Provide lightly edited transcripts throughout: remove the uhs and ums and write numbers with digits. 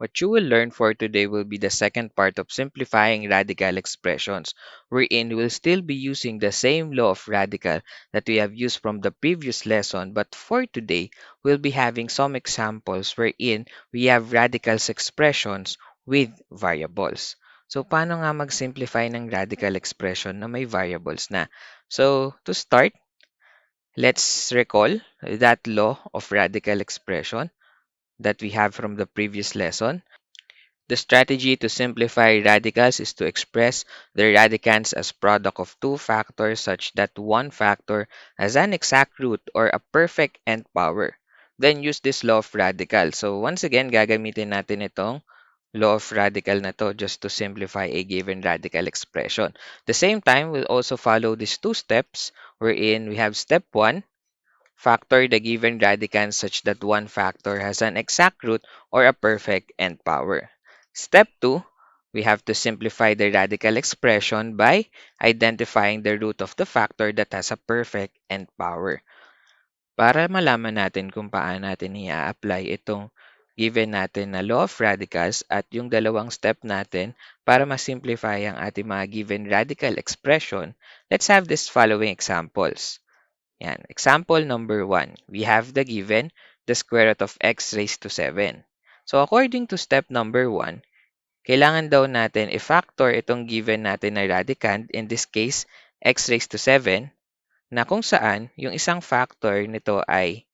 What you will learn for today will be the second part of simplifying radical expressions, wherein we'll still be using the same law of radical that we have used from the previous lesson, but for today, we'll be having some examples wherein we have radicals expressions with variables. So, paano nga mag-simplify ng radical expression na may variables na? So, to start, let's recall that law of radical expression that we have from the previous lesson. The strategy to simplify radicals is to express the radicands as product of two factors such that one factor has an exact root or a perfect nth power. Then use this law of radical. So once again, gagamitin natin itong law of radical na to just to simplify a given radical expression. The same time, we'll also follow these two steps wherein we have step 1, factor the given radicand such that one factor has an exact root or a perfect nth power. Step 2, we have to simplify the radical expression by identifying the root of the factor that has a perfect nth power. Para malaman natin kung paano natin i-apply itong given natin na law of radicals at yung dalawang step natin para ma-simplify ang ating mga given radical expression, let's have these following examples. Yan. Example number 1. We have the given, the square root of x raised to 7. So, according to step number 1, kailangan daw natin i-factor itong given natin na radicand, in this case, x raised to 7, na kung saan yung isang factor nito ay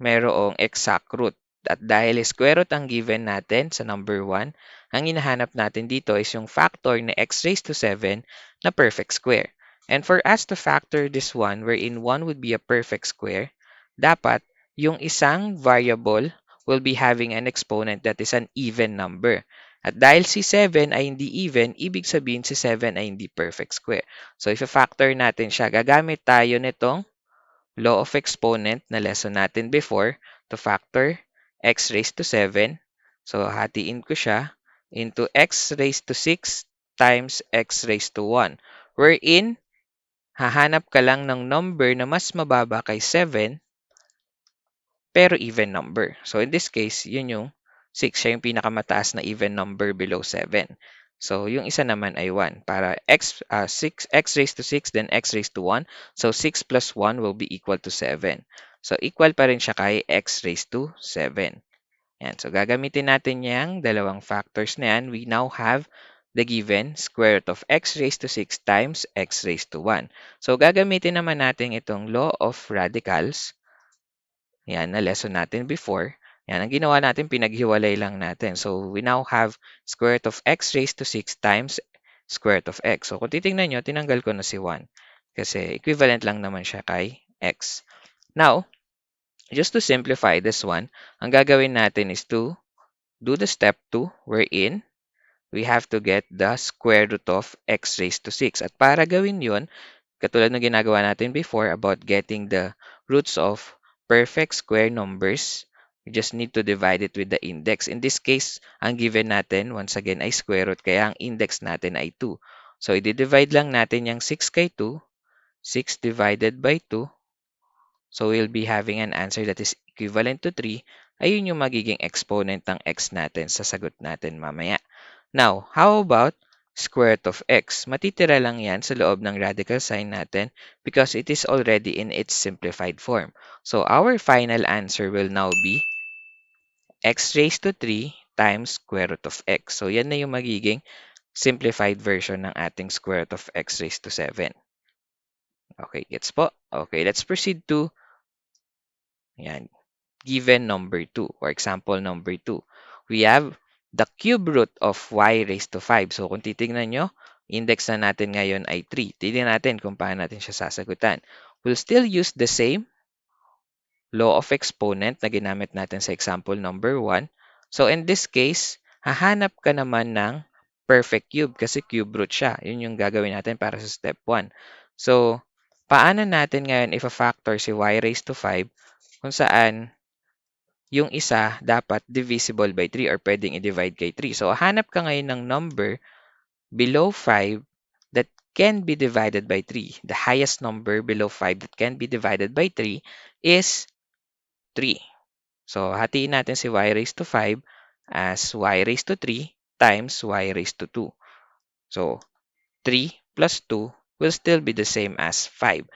mayroong exact root. At dahil square root ang given natin sa number 1, ang hinahanap natin dito is yung factor na x raised to 7 na perfect square. And for us to factor this one, wherein 1 would be a perfect square, dapat yung isang variable will be having an exponent that is an even number. At dahil si 7 ay hindi even, ibig sabihin si 7 ay hindi perfect square. So, if factor natin siya, gagamit tayo nitong law of exponent na lesson natin before to factor x raised to 7. So, hatiin ko siya into x raised to 6 times x raised to 1. Wherein, hahanap ka lang ng number na mas mababa kay 7 pero even number. So, in this case, yun yung 6. Siya yung pinakamataas na even number below 7. So, yung isa naman ay 1. Para x raised to 6, then x raised to 1. So, 6 plus 1 will be equal to 7. So, equal pa rin siya kay x raised to 7. Yan. So, gagamitin natin yung dalawang factors na yan. We now have the given square root of x raised to 6 times x raised to 1. So, gagamitin naman natin itong law of radicals. Yan, na lesson natin before. Yan, ang ginawa natin, pinaghiwalay lang natin. So, we now have square root of x raised to 6 times square root of x. So, kung titingnan nyo, tinanggal ko na si 1. Kasi equivalent lang naman siya kay x. Now, just to simplify this one, ang gagawin natin is to do the step 2 wherein we have to get the square root of x raised to 6. At para gawin yun, katulad ng ginagawa natin before about getting the roots of perfect square numbers, we just need to divide it with the index. In this case, ang given natin, once again, ay square root, kaya ang index natin ay 2. So, i-divide lang natin yung 6 kay 2, 6 divided by 2. So, we'll be having an answer that is equivalent to 3. Ayun yung magiging exponent ng x natin sa sagot natin mamaya. Now, how about square root of x? Matitira lang yan sa loob ng radical sign natin because it is already in its simplified form. So, our final answer will now be x raised to 3 times square root of x. So, yan na yung magiging simplified version ng ating square root of x raised to 7. Okay, gets po? Okay, let's proceed to yan, given number 2 or example number 2. We have the cube root of y raised to 5. So, kung titignan nyo, index na natin ngayon ay 3. Tignan natin kung paano natin siya sasagutan. We'll still use the same law of exponent na ginamit natin sa example number 1. So, in this case, hahanap ka naman ng perfect cube kasi cube root siya. Yun yung gagawin natin para sa step 1. So, paano natin ngayon if-factor si y raised to 5 kung saan yung isa dapat divisible by 3 or pwedeng i-divide kay 3. So, hanap ka ngayon ng number below 5 that can be divided by 3. The highest number below 5 that can be divided by 3 is 3. So, hatiin natin si y raised to 5 as y raised to 3 times y raised to 2. So, 3 plus 2 will still be the same as 5.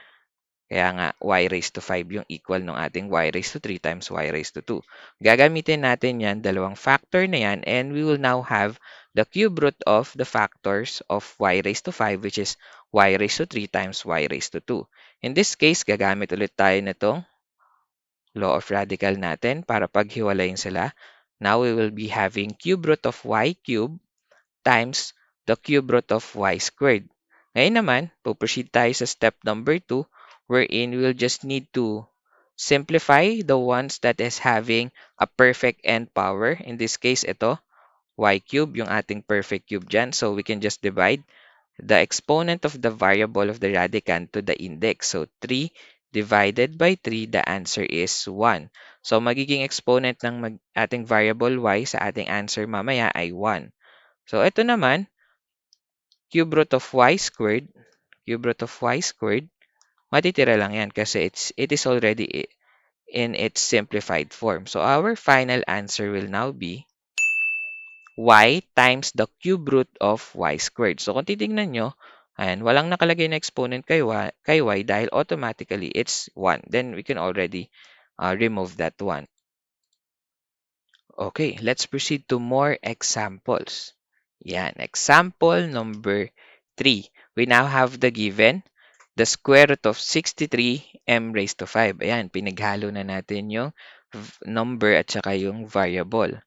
Kaya nga, y raised to 5 yung equal ng ating y raised to 3 times y raised to 2. Gagamitin natin yan, dalawang factor na yan, and we will now have the cube root of the factors of y raised to 5, which is y raised to 3 times y raised to 2. In this case, gagamit ulit tayo nitong law of radical natin para paghiwalayin sila. Now, we will be having cube root of y cubed times the cube root of y squared. Ngayon naman, puproceed tayo sa step number 2 wherein we'll just need to simplify the ones that is having a perfect n power. In this case, ito, y cube, yung ating perfect cube dyan. So, we can just divide the exponent of the variable of the radicand to the index. So, 3 divided by 3, the answer is 1. So, magiging exponent ng ating variable y sa ating answer mamaya ay 1. So, ito naman, cube root of y squared, cube root of y squared, matitira lang yan kasi it is already in its simplified form. So, our final answer will now be y times the cube root of y squared. So, kung titignan nyo, ayan, walang nakalagay na exponent kay y dahil automatically it's 1. Then, we can already remove that one. Okay, let's proceed to more examples. Yan, example number 3. We now have the given, the square root of 63 m raised to 5. Ayan, pinaghalo na natin yung number at saka yung variable.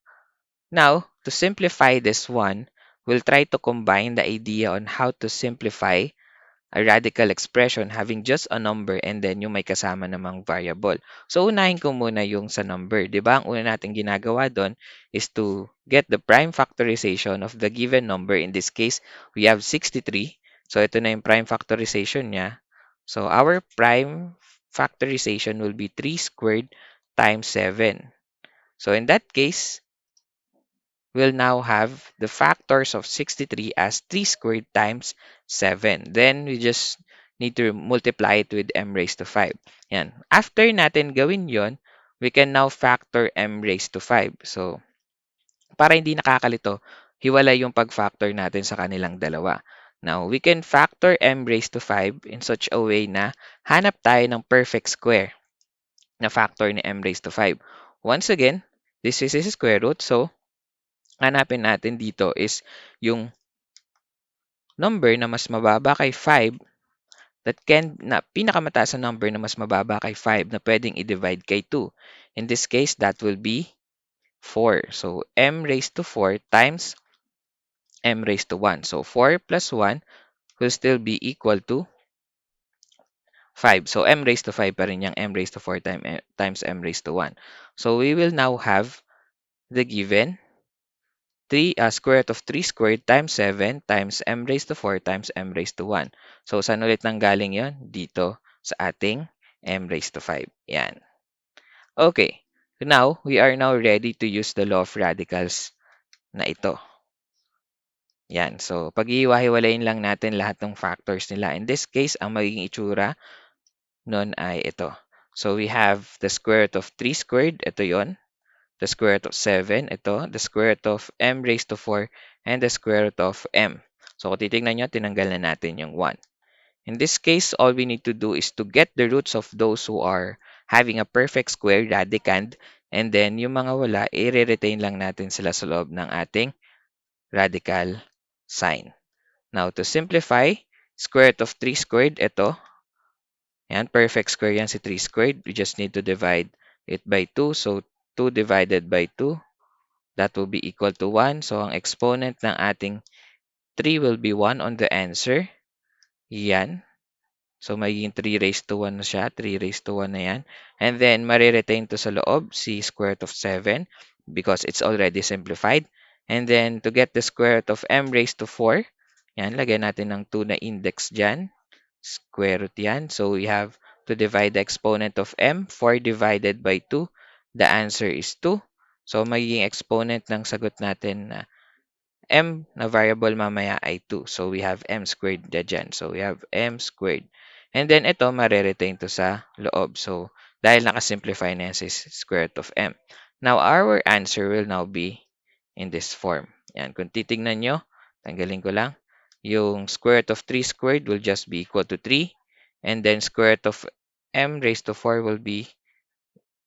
Now, to simplify this one, we'll try to combine the idea on how to simplify a radical expression having just a number and then yung may kasama namang variable. So, unahin ko muna yung sa number. Di ba? Ang una natin ginagawa doon is to get the prime factorization of the given number. In this case, we have 63. So, ito na yung prime factorization niya. So, our prime factorization will be 3 squared times 7. So, in that case, we'll now have the factors of 63 as 3 squared times 7. Then, we just need to multiply it with m raised to 5. Yan. After natin gawin yon, we can now factor m raised to 5. So, para hindi nakakalito, hiwalay yung pag-factor natin sa kanilang dalawa. Now, we can factor m raised to 5 in such a way na hanap tayo ng perfect square na factor ni m raised to 5. Once again, this is a square root. So, hanapin natin dito is yung number na mas mababa kay 5 na pinakamataas na number na mas mababa kay 5 na pwedeng i-divide kay 2. In this case, that will be 4. So, m raised to 4 times m raised to 1. So, 4 plus 1 will still be equal to 5. So, m raised to 5 pa rin yung m raised to 4 times m raised to 1. So, we will now have the given 3 square root of 3 squared times 7 times m raised to 4 times m raised to 1. So, saan ulit nanggaling yon? Dito sa ating m raised to 5. Yan. Okay. Now, we are now ready to use the law of radicals na ito. Yan. So, pag-ihiwa-hiwalayin lang natin lahat ng factors nila. In this case, ang magiging itsura nun ay ito. So, we have the square root of 3 squared. Ito yon. The square root of 7, ito, the square root of m raised to 4, and the square root of m. So, kung titignan nyo, tinanggal na natin yung 1. In this case, all we need to do is to get the roots of those who are having a perfect square, radicand, and then yung mga wala, i-retain lang natin sila sa loob ng ating radical sign. Now, to simplify, square root of 3 squared, ito, yan, perfect square yan si 3 squared. We just need to divide it by 2. So, 2 divided by 2, that will be equal to 1. So, ang exponent ng ating 3 will be 1 on the answer. Yan. So, magiging 3 raised to 1 na siya. 3 raised to 1 na yan. And then, mariretain to sa loob, si square root of 7 because it's already simplified. And then, to get the square root of m raised to 4, yan, lagyan natin ng 2 na index dyan. Square root yan. So, we have to divide the exponent of m. 4 divided by 2. The answer is 2. So, magiging exponent ng sagot natin na m na variable mamaya ay 2. So, we have m squared dyan. So, we have m squared. And then, ito, mariretain to sa loob. So, dahil nakasimplify na yan si square root of m. Now, our answer will now be in this form. Yan, kung titignan nyo, tanggalin ko lang, yung square root of 3 squared will just be equal to 3, and then square root of m raised to 4 will be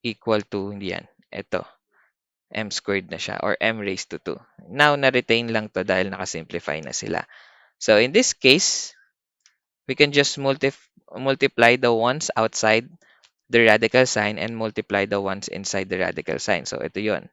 equal to, hindi yan, ito, m squared na siya, or m raised to 2. Now, na-retain lang to dahil nakasimplify na sila. So, in this case, we can just multiply the ones outside the radical sign and multiply the ones inside the radical sign. So, ito yon.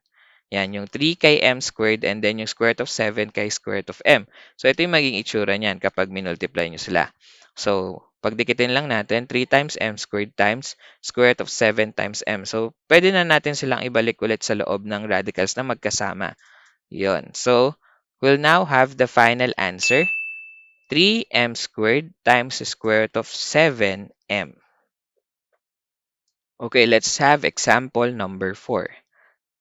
Yan, yung 3 kay m squared and then yung square root of 7 kay square root of m. So, ito yung maging itsura niyan kapag minultiply nyo sila. So, pagdikitin lang natin, 3 times m squared times square root of 7 times m. So, pwede na natin silang ibalik ulit sa loob ng radicals na magkasama. Yon. So, we'll now have the final answer, 3m squared times the square root of 7m. Okay, let's have example number 4.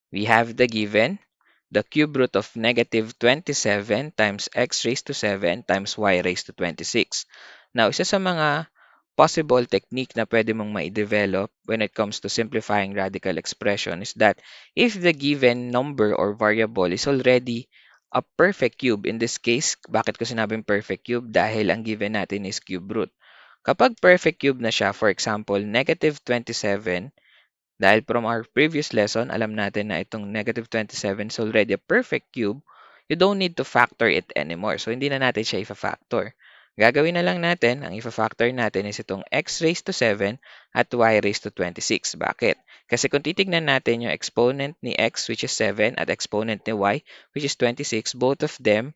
We have the given, the cube root of negative 27 times x raised to 7 times y raised to 26. Now, isa sa mga possible technique na pwede mong ma-develop when it comes to simplifying radical expression is that if the given number or variable is already a perfect cube, in this case, bakit ko sinabing perfect cube? Dahil ang given natin is cube root. Kapag perfect cube na siya, for example, negative 27, dahil from our previous lesson, alam natin na itong negative 27 is already a perfect cube, you don't need to factor it anymore. So, hindi na natin siya ifa-factor. Gagawin na lang natin, ang ifa-factor natin is itong x raised to 7 at y raised to 26. Bakit? Kasi kung titignan natin yung exponent ni x, which is 7, at exponent ni y, which is 26, both of them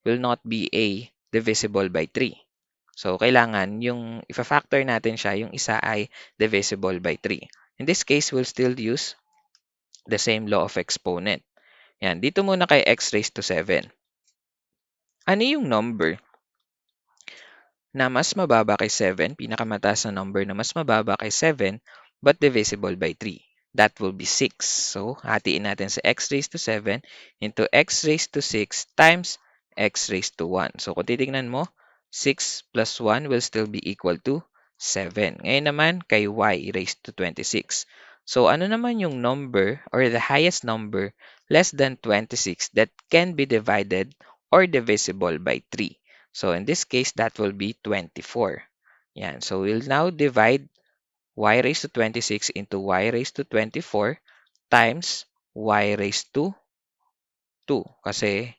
will not be a divisible by 3. So, kailangan yung ifa-factor natin siya, yung isa ay divisible by 3. In this case, we'll still use the same law of exponent. Yan, dito muna kay x raised to 7. Ano yung number na mas mababa kay 7, pinakamataas na number na mas mababa kay 7, but divisible by 3? That will be 6. So, hatiin natin sa x raised to 7 into x raised to 6 times x raised to 1. So, kung titignan mo, 6 plus 1 will still be equal to 7. Ngayon naman, kay y raised to 26. So, ano naman yung number or the highest number less than 26 that can be divided or divisible by 3? So, in this case, that will be 24. Yan. So, we'll now divide y raised to 26 into y raised to 24 times y raised to 2. Kasi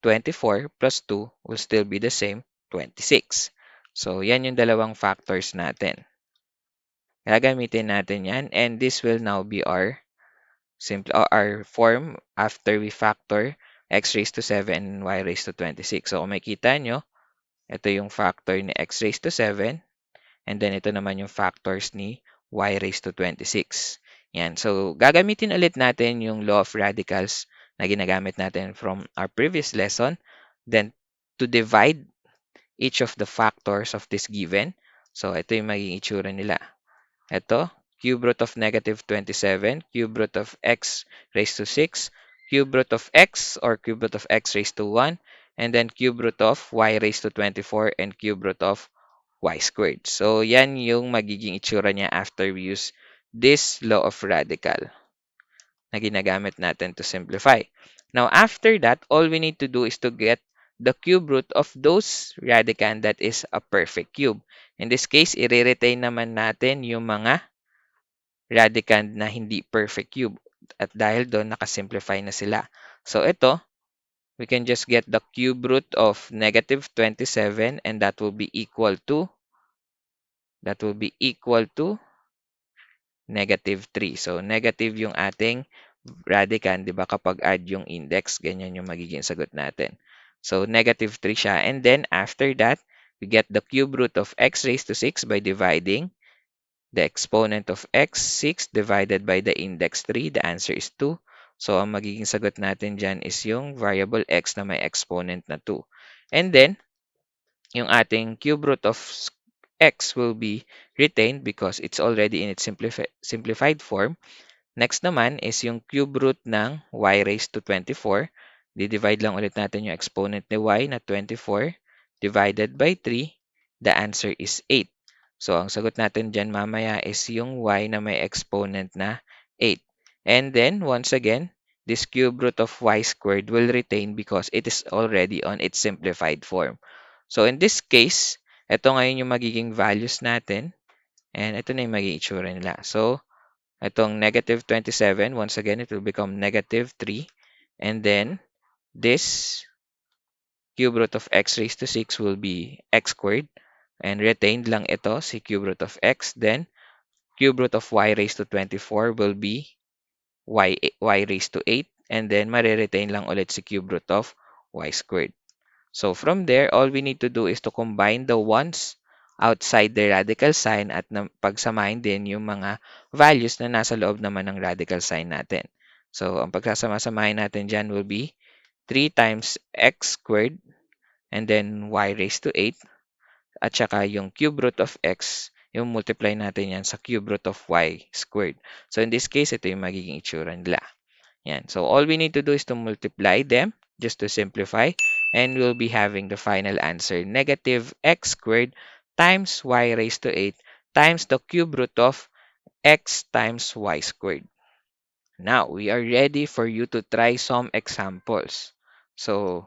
24 plus 2 will still be the same, 26. So, yan yung dalawang factors natin. Gagamitin natin yan, and this will now be our our form after we factor x raised to 7 and y raised to 26. So, kung makikita nyo, ito yung factor ni x raised to 7, and then ito naman yung factors ni y raised to 26. Yan. So, gagamitin ulit natin yung law of radicals na ginagamit natin from our previous lesson. Then, to divide each of the factors of this given. So, ito yung magiging itsura nila. Ito, cube root of negative 27, cube root of x raised to 6, cube root of x or cube root of x raised to 1, and then cube root of y raised to 24 and cube root of y squared. So, yan yung magiging itsura niya after we use this law of radical na ginagamit natin to simplify. Now, after that, all we need to do is to get the cube root of those radicand that is a perfect cube. In this case, i-retain naman natin yung mga radicand na hindi perfect cube. At dahil doon, nakasimplify na sila. So, ito, we can just get the cube root of negative 27 and that will be equal to negative 3. So, negative yung ating radicand, di ba? Kapag add yung index, ganyan yung magiging sagot natin. So, negative 3 siya. And then, after that, we get the cube root of x raised to 6 by dividing the exponent of x, 6, divided by the index 3. The answer is 2. So, ang magiging sagot natin dyan is yung variable x na may exponent na 2. And then, yung ating cube root of x will be retained because it's already in its simplified form. Next naman is yung cube root ng y raised to 24. Di-divide lang ulit natin yung exponent ni y na 24 divided by 3. The answer is 8. So, ang sagot natin dyan mamaya is yung y na may exponent na 8. And then, once again, this cube root of y squared will retain because it is already on its simplified form. So in this case, ito ngayon yung magiging values natin and ito na yung magiging itsura nila. So itong negative 27, once again, it will become negative 3. And then this cube root of x raised to 6 will be x squared. And retained lang ito, si cube root of x. Then cube root of y raised to 24 will be y raised to 8. And then mariretain lang ulit si cube root of y squared. So from there, all we need to do is to combine the ones outside the radical sign at pagsamahin din yung mga values na nasa loob naman ng radical sign natin. So ang pagsasama-samahin natin dyan will be 3 times x squared and then y raised to 8 at saka yung cube root of x, yung multiply natin yan sa cube root of y squared. So in this case, ito yung magiging itsura nila. Yan. So all we need to do is to multiply them just to simplify and we'll be having the final answer negative x squared times y raised to 8 times the cube root of x times y squared. Now, we are ready for you to try some examples. So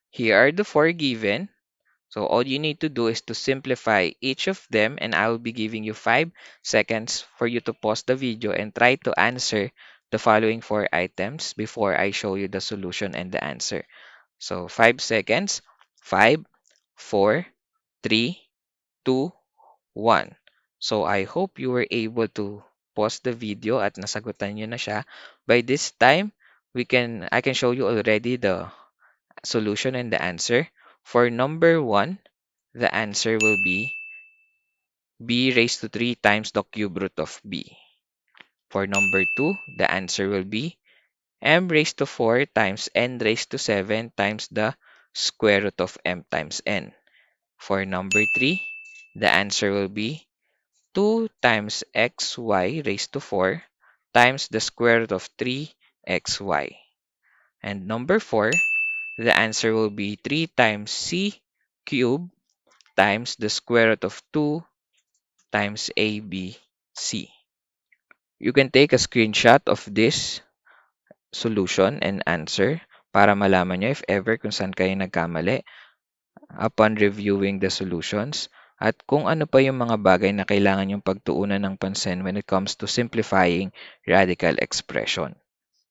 here are the four given. So all you need to do is to simplify each of them and I will be giving you 5 seconds for you to pause the video and try to answer the following four items before I show you the solution and the answer. So 5 seconds. 5, 4, 3, 2, 1. So I hope you were able to pause the video at nasagutan nyo na siya. By this time, I can show you already the solution and the answer. For number 1, the answer will be b raised to 3 times the cube root of b. For number 2, the answer will be m raised to 4 times n raised to 7 times the square root of m times n. For number 3, the answer will be 2 times xy raised to 4 times the square root of 3xy. And number 4, the answer will be 3 times c cubed times the square root of 2 times ABC. You can take a screenshot of this solution and answer para malaman nyo if ever kung saan kayo nagkamali upon reviewing the solutions at kung ano pa yung mga bagay na kailangan yung pagtuunan ng pansin when it comes to simplifying radical expression.